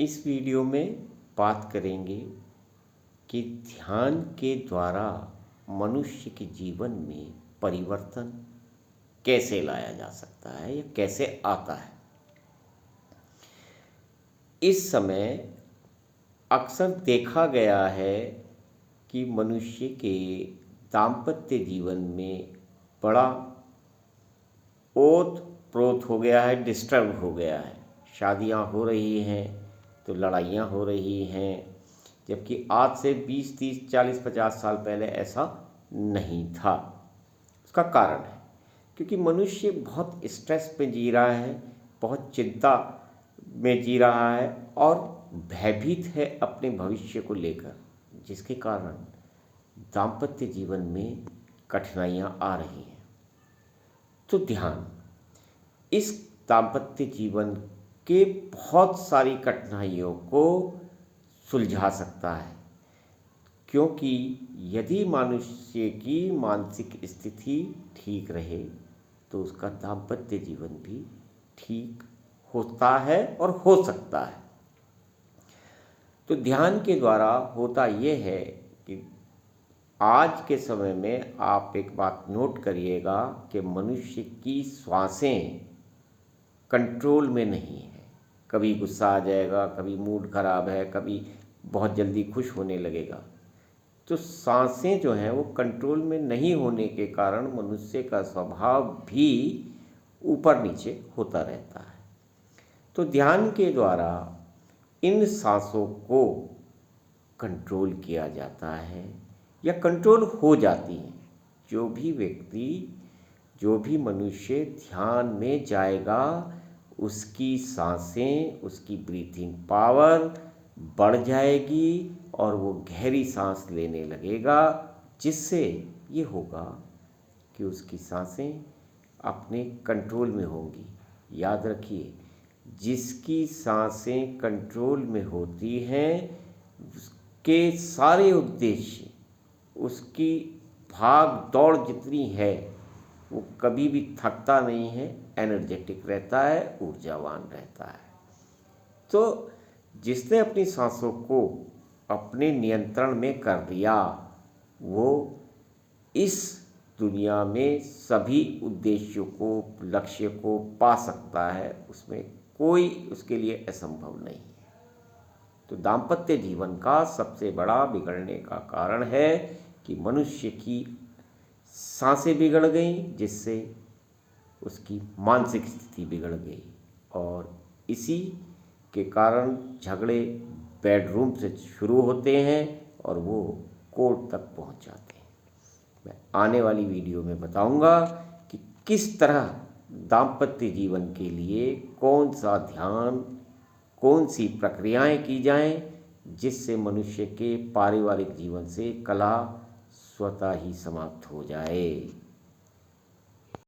इस वीडियो में बात करेंगे कि ध्यान के द्वारा मनुष्य के जीवन में परिवर्तन कैसे लाया जा सकता है या कैसे आता है। इस समय अक्सर देखा गया है कि मनुष्य के दाम्पत्य जीवन में बड़ा ओत प्रोत हो गया है, डिस्टर्ब हो गया है। शादियां हो रही हैं तो लड़ाइयाँ हो रही हैं, जबकि आज से 20, 30, 40, 50 साल पहले ऐसा नहीं था। उसका कारण है क्योंकि मनुष्य बहुत स्ट्रेस में जी रहा है, बहुत चिंता में जी रहा है और भयभीत है अपने भविष्य को लेकर, जिसके कारण दाम्पत्य जीवन में कठिनाइयाँ आ रही हैं। तो ध्यान इस दाम्पत्य जीवन के बहुत सारी कठिनाइयों को सुलझा सकता है, क्योंकि यदि मनुष्य की मानसिक स्थिति ठीक रहे तो उसका दाम्पत्य जीवन भी ठीक होता है और हो सकता है। तो ध्यान के द्वारा होता यह है कि आज के समय में आप एक बात नोट करिएगा कि मनुष्य की श्वासें कंट्रोल में नहीं है। कभी गुस्सा आ जाएगा, कभी मूड खराब है, कभी बहुत जल्दी खुश होने लगेगा। तो सांसें जो हैं वो कंट्रोल में नहीं होने के कारण मनुष्य का स्वभाव भी ऊपर नीचे होता रहता है। तो ध्यान के द्वारा इन सांसों को कंट्रोल किया जाता है या कंट्रोल हो जाती हैं। जो भी व्यक्ति, जो भी मनुष्य ध्यान में जाएगा उसकी सांसें, उसकी ब्रीथिंग पावर बढ़ जाएगी और वो गहरी सांस लेने लगेगा, जिससे ये होगा कि उसकी सांसें अपने कंट्रोल में होंगी। याद रखिए, जिसकी सांसें कंट्रोल में होती हैं उसके सारे उद्देश्य, उसकी भाग दौड़ जितनी है वो कभी भी थकता नहीं है, एनर्जेटिक रहता है, ऊर्जावान रहता है। तो जिसने अपनी सांसों को अपने नियंत्रण में कर लिया वो इस दुनिया में सभी उद्देश्यों को, लक्ष्य को पा सकता है। उसमें कोई उसके लिए असंभव नहीं है। तो दाम्पत्य जीवन का सबसे बड़ा बिगड़ने का कारण है कि मनुष्य की सांसें बिगड़ गई, जिससे उसकी मानसिक स्थिति बिगड़ गई और इसी के कारण झगड़े बेडरूम से शुरू होते हैं और वो कोर्ट तक पहुंच जाते हैं। मैं आने वाली वीडियो में बताऊंगा कि किस तरह दाम्पत्य जीवन के लिए कौन सा ध्यान, कौन सी प्रक्रियाएं की जाएं, जिससे मनुष्य के पारिवारिक जीवन से कलह स्वतः ही समाप्त हो जाए।